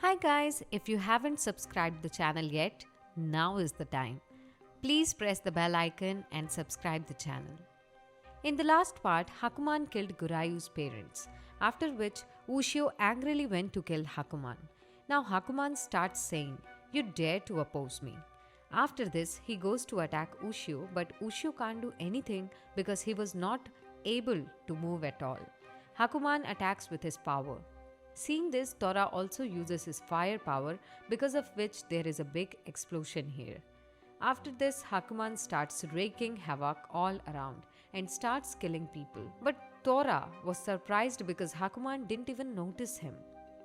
Hi guys, if you haven't subscribed the channel yet, now is the time. Please press the bell icon and subscribe the channel. In the last part, Hakuman killed Gurayu's parents, after which Ushio angrily went to kill Hakuman. Now Hakuman starts saying, "You dare to oppose me." After this, he goes to attack Ushio, but Ushio can't do anything because he was not able to move at all. Hakuman attacks with his power. Seeing this, Tora also uses his fire power, because of which there is a big explosion here. After this, Hakuman starts wreaking havoc all around and starts killing people. But Tora was surprised because Hakuman didn't even notice him.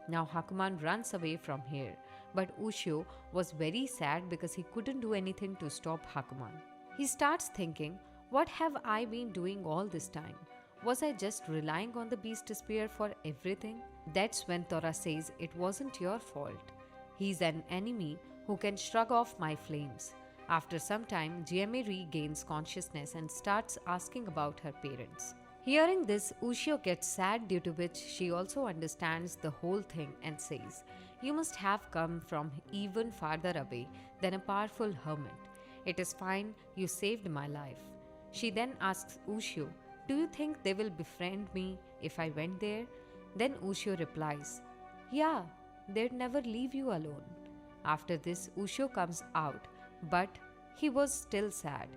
Now Hakuman runs away from here, but Ushio was very sad because he couldn't do anything to stop Hakuman. He starts thinking, what have I been doing all this time? Was I just relying on the beast spear for everything? That's when Tora says it wasn't your fault. He's an enemy who can shrug off my flames. After some time, GMA regains consciousness and starts asking about her parents. Hearing this, Ushio gets sad, due to which she also understands the whole thing and says, "You must have come from even farther away than a powerful hermit. It is fine, you saved my life." She then asks Ushio, "Do you think they will befriend me if I went there?" Then Ushio replies, "Yeah, they'd never leave you alone." After this, Ushio comes out, but he was still sad.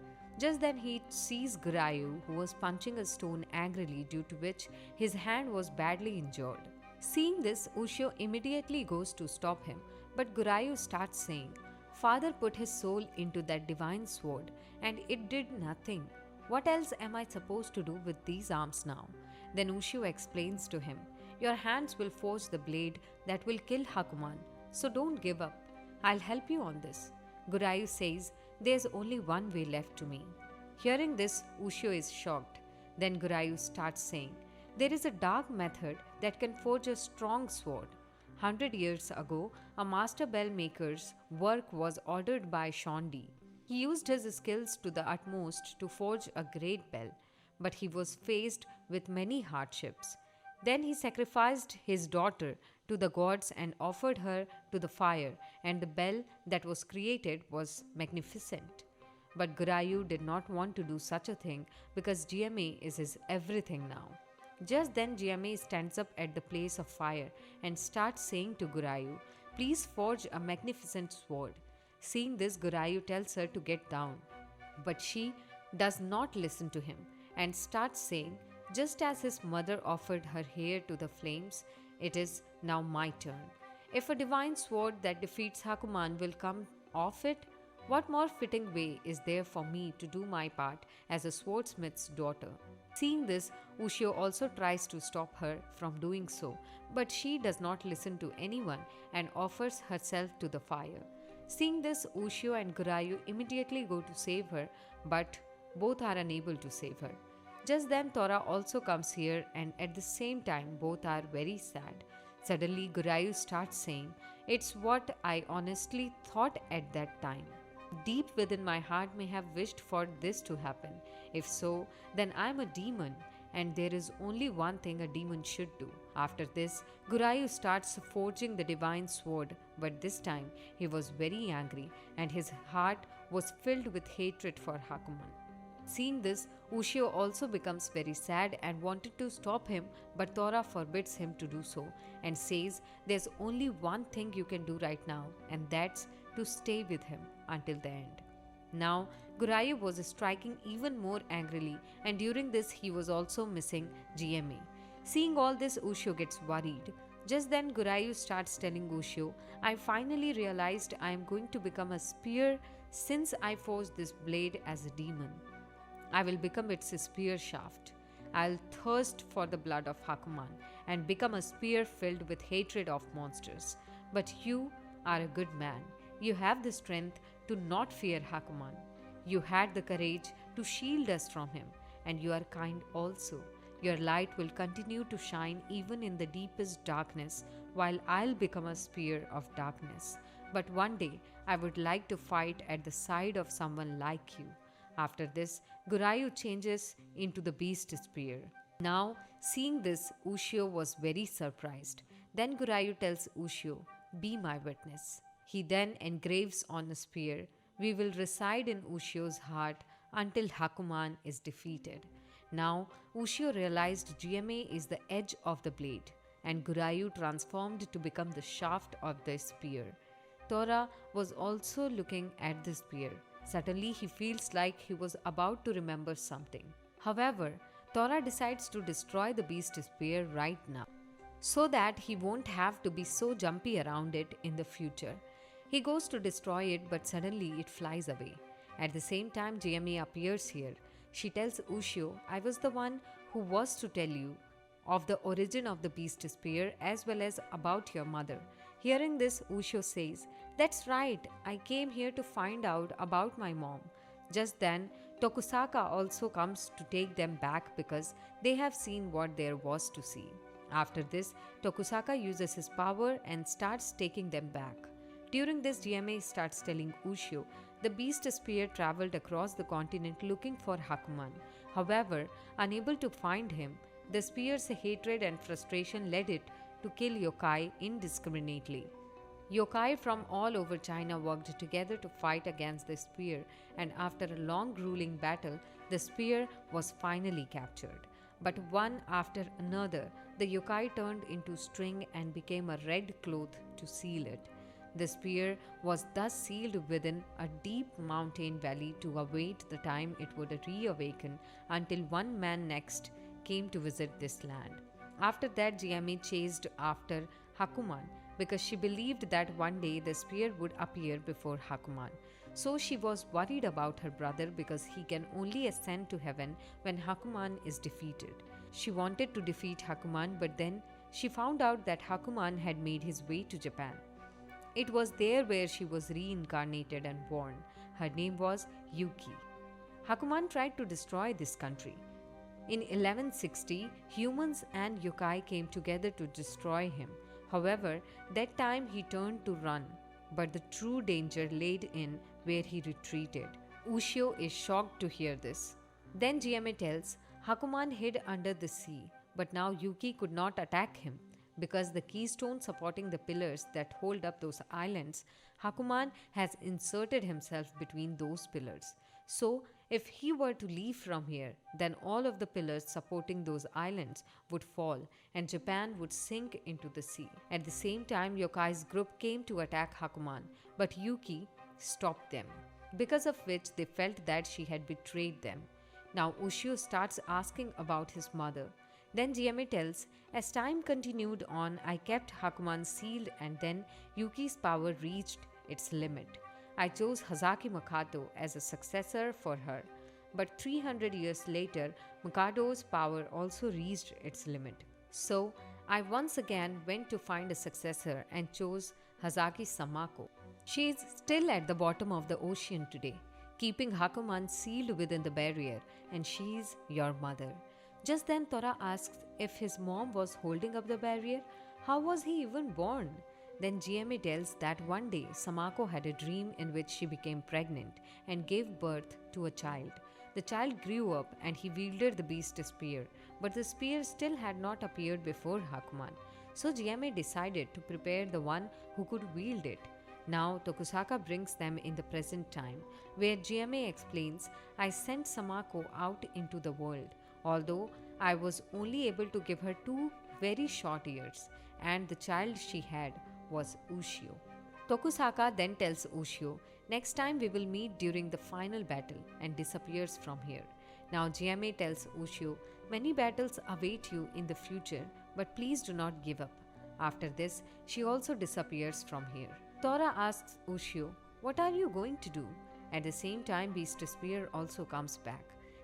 Just then he sees Gurayu, who was punching a stone angrily, due to which his hand was badly injured. Seeing this, Ushio immediately goes to stop him, but Gurayu starts saying, "Father put his soul into that divine sword and it did nothing. What else am I supposed to do with these arms now?" Then Ushio explains to him, "Your hands will forge the blade that will kill Hakuman, so don't give up. I'll help you on this." Gurayu says, "There's only one way left to me." Hearing this, Ushio is shocked. Then Gurayu starts saying, "There is a dark method that can forge a strong sword. 100 years ago, a master bell maker's work was ordered by Shondi. He used his skills to the utmost to forge a great bell, but he was faced with many hardships. Then he sacrificed his daughter to the gods and offered her to the fire, and the bell that was created was magnificent." But Gurayu did not want to do such a thing because GMA is his everything now. Just then, GMA stands up at the place of fire and starts saying to Gurayu, "Please forge a magnificent sword." Seeing this, Gurayu tells her to get down, but she does not listen to him and starts saying, "Just as his mother offered her hair to the flames, it is now my turn. If a divine sword that defeats Hakuman will come off it, what more fitting way is there for me to do my part as a swordsmith's daughter?" Seeing this, Ushio also tries to stop her from doing so, but she does not listen to anyone and offers herself to the fire. Seeing this, Ushio and Gurayu immediately go to save her, but both are unable to save her. Just then, Tora also comes here, and at the same time, both are very sad. Suddenly, Gurayu starts saying, "It's what I honestly thought at that time. Deep within my heart may have wished for this to happen. If so, then I'm a demon, and there is only one thing a demon should do." After this, Gurayu starts forging the divine sword, but this time he was very angry, and his heart was filled with hatred for Hakuman. Seeing this, Ushio also becomes very sad and wanted to stop him, but Tora forbids him to do so and says there's only one thing you can do right now, and that's to stay with him until the end. Now, Gurayu was striking even more angrily, and during this he was also missing GMA. Seeing all this, Ushio gets worried. Just then, Gurayu starts telling Ushio, "I finally realized I am going to become a spear since I forged this blade as a demon. I will become its spear shaft. I'll thirst for the blood of Hakuman and become a spear filled with hatred of monsters. But you are a good man. You have the strength to not fear Hakuman. You had the courage to shield us from him, and you are kind also. Your light will continue to shine even in the deepest darkness, while I'll become a spear of darkness. But one day, I would like to fight at the side of someone like you." After this, Gurayu changes into the beast spear. Now, seeing this, Ushio was very surprised. Then Gurayu tells Ushio, be my witness." He then engraves on a spear, "We will reside in Ushio's heart until Hakuman is defeated." Now, Ushio realized GMA is the edge of the blade, and Gurayu transformed to become the shaft of the spear. Tora was also looking at the spear. Suddenly, he feels like he was about to remember something. However, Tora decides to destroy the beast spear right now, so that he won't have to be so jumpy around it in the future. He goes to destroy it, but suddenly it flies away. At the same time, GMA appears here. She tells Ushio, "I was the one who was to tell you of the origin of the beast spear as well as about your mother." Hearing this, Ushio says, "That's right, I came here to find out about my mom." Just then, Tokusaka also comes to take them back because they have seen what there was to see. After this, Tokusaka uses his power and starts taking them back. During this, GMA starts telling Ushio the beast spear traveled across the continent looking for Hakuman. However, unable to find him, the spear's hatred and frustration led it to kill yokai indiscriminately. Yokai from all over China worked together to fight against the spear, and after a long, grueling battle, the spear was finally captured. But one after another, the yokai turned into string and became a red cloth to seal it. The spear was thus sealed within a deep mountain valley to await the time it would reawaken until one man next came to visit this land. After that, GMA chased after Hakuman because she believed that one day the spear would appear before Hakuman. So she was worried about her brother because he can only ascend to heaven when Hakuman is defeated. She wanted to defeat Hakuman, but then she found out that Hakuman had made his way to Japan. It was there where she was reincarnated and born. Her name was Yuki. Hakuman tried to destroy this country. In 1160, humans and yokai came together to destroy him. However, that time he turned to run, but the true danger laid in where he retreated. Ushio is shocked to hear this. Then GMA tells Hakuman hid under the sea, but now Yuki could not attack him. Because the keystone supporting the pillars that hold up those islands, Hakuman has inserted himself between those pillars. So, if he were to leave from here, then all of the pillars supporting those islands would fall and Japan would sink into the sea. At the same time, Yokai's group came to attack Hakuman, but Yuki stopped them, because of which they felt that she had betrayed them. Now, Ushio starts asking about his mother. Then GMA tells, "As time continued on, I kept Hakuman sealed and then Yuki's power reached its limit. I chose Hazaki Mikado as a successor for her. But 300 years later, Mikado's power also reached its limit. So, I once again went to find a successor and chose Hazaki Samako. She is still at the bottom of the ocean today, keeping Hakuman sealed within the barrier, and she's your mother." Just then, Tora asks if his mom was holding up the barrier. How was he even born? Then GMA tells that one day Samako had a dream in which she became pregnant and gave birth to a child. The child grew up and he wielded the beast spear, but the spear still had not appeared before Hakuman. So GMA decided to prepare the one who could wield it. Now Tokusaka brings them in the present time, where GMA explains, "I sent Samako out into the world, although I was only able to give her 2 very short years, and the child she had was Ushio." Tokusaka then tells Ushio, "Next time we will meet during the final battle," and disappears from here. Now GMA tells Ushio, "Many battles await you in the future, but please do not give up." After this, she also disappears from here. Tora asks Ushio, "What are you going to do?" At the same time, Beast Spear also comes back.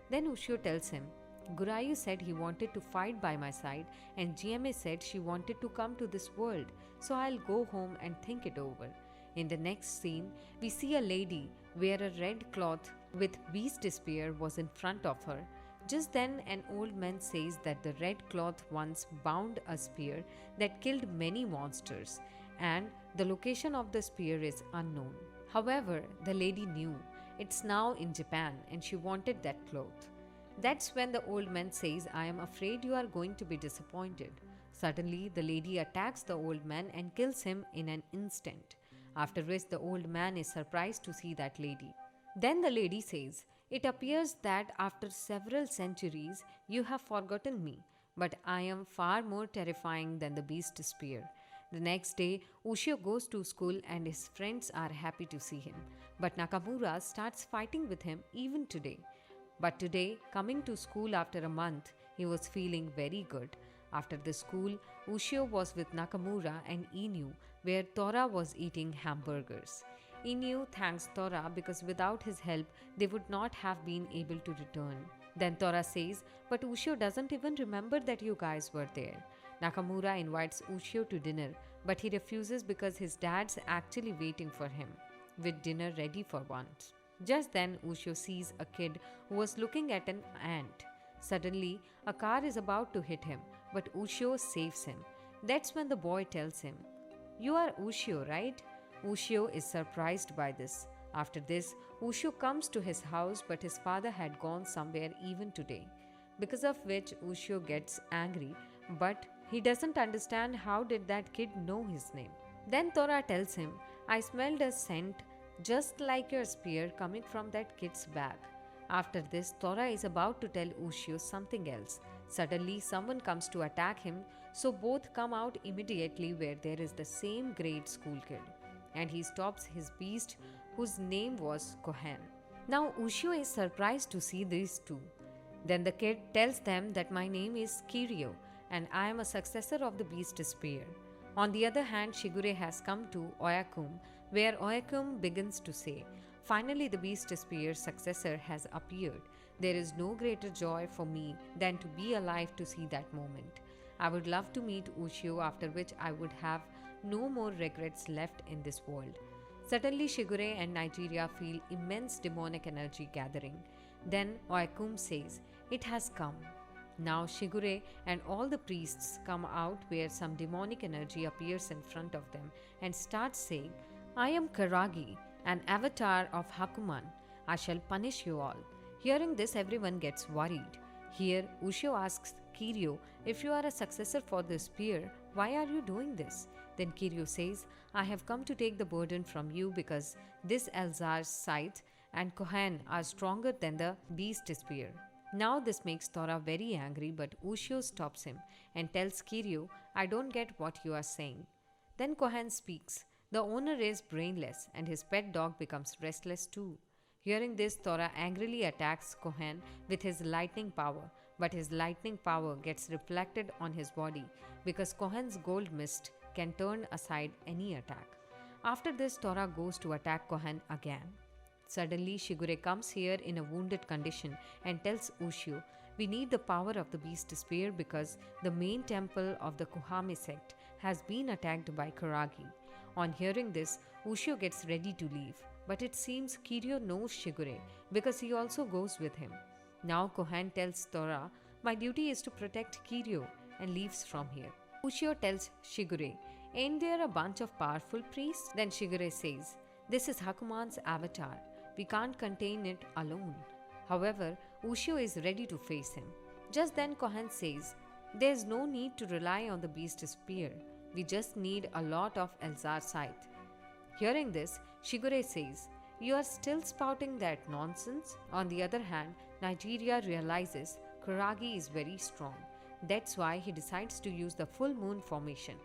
Then Ushio tells him, "Gurayu said he wanted to fight by my side, and GMA said she wanted to come to this world, so I'll go home and think it over." In the next scene, we see a lady wear a red cloth with Beast Spear was in front of her. Just then, an old man says that the red cloth once bound a spear that killed many monsters, and the location of the spear is unknown. However, the lady knew it's now in Japan and she wanted that cloth. That's when the old man says, "I am afraid you are going to be disappointed." Suddenly, the lady attacks the old man and kills him in an instant, after which the old man is surprised to see that lady. Then the lady says, "It appears that after several centuries you have forgotten me, but I am far more terrifying than the beast spear." The next day, Ushio goes to school and his friends are happy to see him. But Nakamura starts fighting with him even today. But today, coming to school after a month, he was feeling very good. After the school, Ushio was with Nakamura and Inu, where Tora was eating hamburgers. Inu thanks Tora because without his help, they would not have been able to return. Then Tora says, "But Ushio doesn't even remember that you guys were there." Nakamura invites Ushio to dinner, but he refuses because his dad's actually waiting for him, with dinner ready for once. Just then, Ushio sees a kid who was looking at an ant. Suddenly, a car is about to hit him, but Ushio saves him. That's when the boy tells him, "You are Ushio, right?" Ushio is surprised by this. After this, Ushio comes to his house, but his father had gone somewhere even today, because of which Ushio gets angry, but he doesn't understand how did that kid know his name. Then Tora tells him, "I smelled a scent just like your spear coming from that kid's bag." After this, Tora is about to tell Ushio something else. Suddenly, someone comes to attack him, so both come out immediately where there is the same grade school kid. And he stops his beast, whose name was Kohen. Now, Ushio is surprised to see these two. Then the kid tells them that my name is Kirio, and I am a successor of the beast spear. On the other hand, Shigure has come to Oyakum, where Oyakum begins to say, "Finally, the beast spear's successor has appeared. There is no greater joy for me than to be alive to see that moment. I would love to meet Ushio, after which I would have no more regrets left in this world." Suddenly, Shigure and Nigeria feel immense demonic energy gathering. Then Oyakum says, "It has come." Now Shigure and all the priests come out where some demonic energy appears in front of them and starts saying, "I am Karagi, an avatar of Hakuman. I shall punish you all." Hearing this, everyone gets worried. Here, Ushio asks Kirio, "If you are a successor for the spear, why are you doing this?" Then Kirio says, "I have come to take the burden from you because this Elzar's scythe and Kohen are stronger than the beast spear." Now this makes Tora very angry, but Ushio stops him and tells Kirio, "I don't get what you are saying." Then Kohen speaks. The owner is brainless and his pet dog becomes restless too. Hearing this, Tora angrily attacks Kohen with his lightning power, but his lightning power gets reflected on his body because Kohen's gold mist can turn aside any attack. After this, Tora goes to attack Kohen again. Suddenly, Shigure comes here in a wounded condition and tells Ushio, "We need the power of the beast spear because the main temple of the Kuhame sect has been attacked by Karagi." On hearing this, Ushio gets ready to leave, but it seems Kirio knows Shigure because he also goes with him. Now Kohen tells Tora, "My duty is to protect Kirio," and leaves from here. Ushio tells Shigure, "Ain't there a bunch of powerful priests?" Then Shigure says, "This is Hakuman's avatar. We can't contain it alone." However, Ushio is ready to face him. Just then Kohen says, "There's no need to rely on the beast spear. We just need a lot of Elzar scythe." Hearing this, Shigure says, "You are still spouting that nonsense?" On the other hand, Nigeria realizes Karagi is very strong. That's why he decides to use the full moon formation.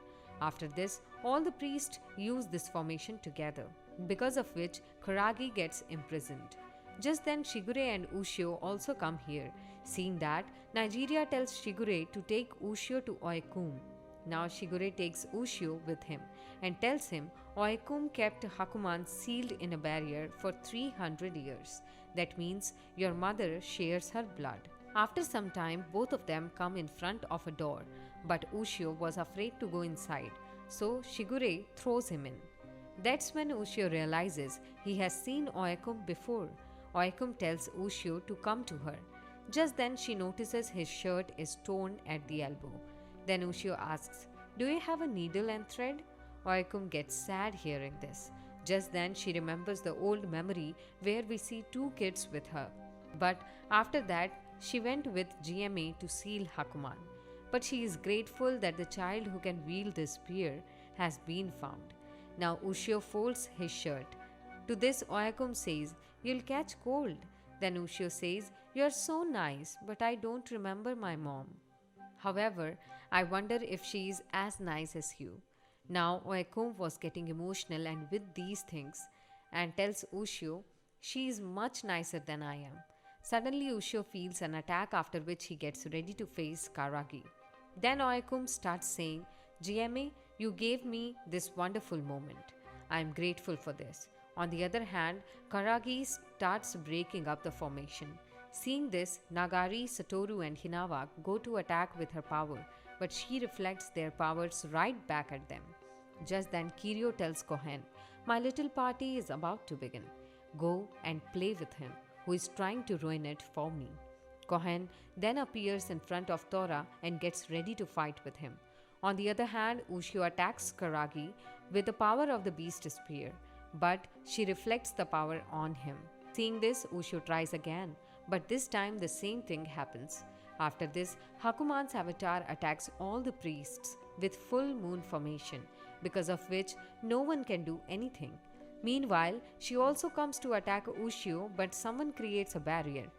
After this, all the priests use this formation together, because of which Karagi gets imprisoned. Just then, Shigure and Ushio also come here. Seeing that, Nigeria tells Shigure to take Ushio to Oyakum. Now Shigure takes Ushio with him and tells him Oyakum kept Hakuman sealed in a barrier for 300 years. That means your mother shares her blood. After some time, both of them come in front of a door, but Ushio was afraid to go inside, so Shigure throws him in. That's when Ushio realizes he has seen Oyakum before. Oyakum tells Ushio to come to her. Just then she notices his shirt is torn at the elbow. Then Ushio asks, "Do you have a needle and thread?" Oyakum gets sad hearing this. Just then she remembers the old memory where we see two kids with her. But after that, she went with GMA to seal Hakuman. but she is grateful that the child who can wield this spear has been found. Now Ushio folds his shirt. To this, Oyakum says, "You'll catch cold." Then Ushio says, "You're so nice, but I don't remember my mom. However, I wonder if she is as nice as you." Now Oyakum was getting emotional and with these things and tells Ushio, "She is much nicer than I am." Suddenly Ushio feels an attack, after which he gets ready to face Karagi. Then Oyakum starts saying, "GMA, you gave me this wonderful moment. I am grateful for this." On the other hand, Karagi starts breaking up the formation. Seeing this, Nagari, Satoru, and Hinawa go to attack with her power, but she reflects their powers right back at them. Just then, Kiryu tells Kohen, "My little party is about to begin. Go and play with him, who is trying to ruin it for me." Kohen then appears in front of Tora and gets ready to fight with him. On the other hand, Ushio attacks Karagi with the power of the beast spear, but she reflects the power on him. Seeing this, Ushio tries again, but this time the same thing happens. After this, Hakuman's avatar attacks all the priests with full moon formation, because of which no one can do anything. Meanwhile, she also comes to attack Ushio, but someone creates a barrier.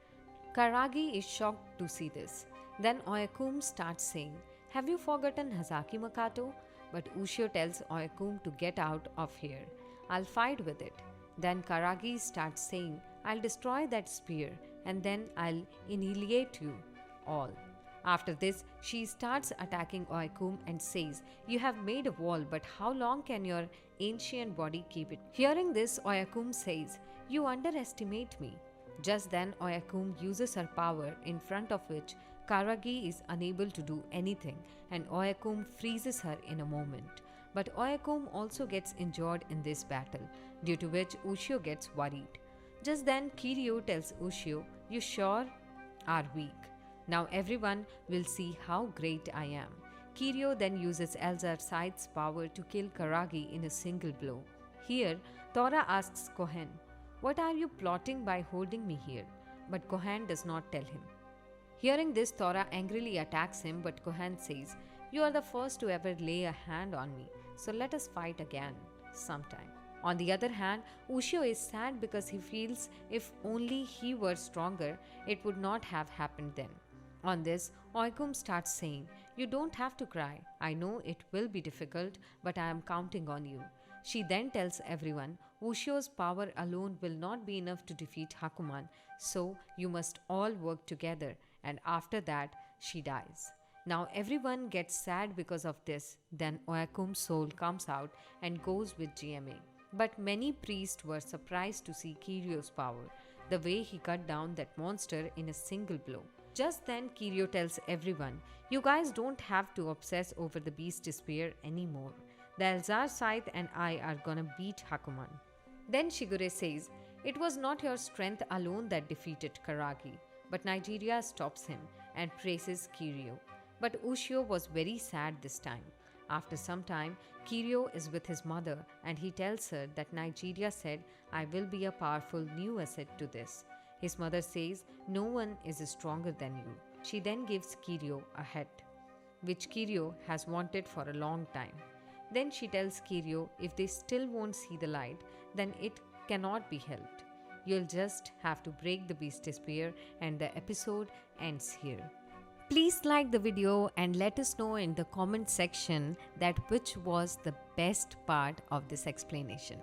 Karagi is shocked to see this. Then Oyakum starts saying, "Have you forgotten Hazaki Makato?" But Ushio tells Oyakum to get out of here. "I'll fight with it." Then Karagi starts saying, "I'll destroy that spear and then I'll annihilate you all." After this, she starts attacking Oyakum and says, "You have made a wall, but how long can your ancient body keep it?" Hearing this, Oyakum says, "You underestimate me." Just then, Oyakum uses her power, in front of which Karagi is unable to do anything, and Oyakum freezes her in a moment. But Oyakum also gets injured in this battle, due to which Ushio gets worried. Just then, Kiryu tells Ushio, "You sure are weak. Now everyone will see how great I am." Kiryu then uses Elzar Scythe's power to kill Karagi in a single blow. Here, Tora asks Kohen, "What are you plotting by holding me here?" But Kohen does not tell him. Hearing this, Tora angrily attacks him, but Kohen says, "You are the first to ever lay a hand on me, so let us fight again sometime." On the other hand, Ushio is sad because he feels if only he were stronger, it would not have happened then. On this, Oyakum starts saying, "You don't have to cry. I know it will be difficult, but I am counting on you." She then tells everyone, "Ushio's power alone will not be enough to defeat Hakuman, so you must all work together," and after that, she dies. Now everyone gets sad because of this. Then Oyakum's soul comes out and goes with GMA. But many priests were surprised to see Kiryu's power, the way he cut down that monster in a single blow. Just then, Kiryu tells everyone, "You guys don't have to obsess over the beast spear anymore. The Elzar Scythe and I are gonna beat Hakuman." Then Shigure says, "It was not your strength alone that defeated Karagi." But Nigeria stops him and praises Kiryu. But Ushio was very sad this time. After some time, Kiryu is with his mother and he tells her that Nigeria said, "I will be a powerful new asset to this." His mother says, "No one is stronger than you." She then gives Kiryu a hat, which Kiryu has wanted for a long time. Then she tells Kiryu if they still won't see the light, then it cannot be helped. You'll just have to break the beast spear, and the episode ends here. Please like the video and let us know in the comment section that which was the best part of this explanation.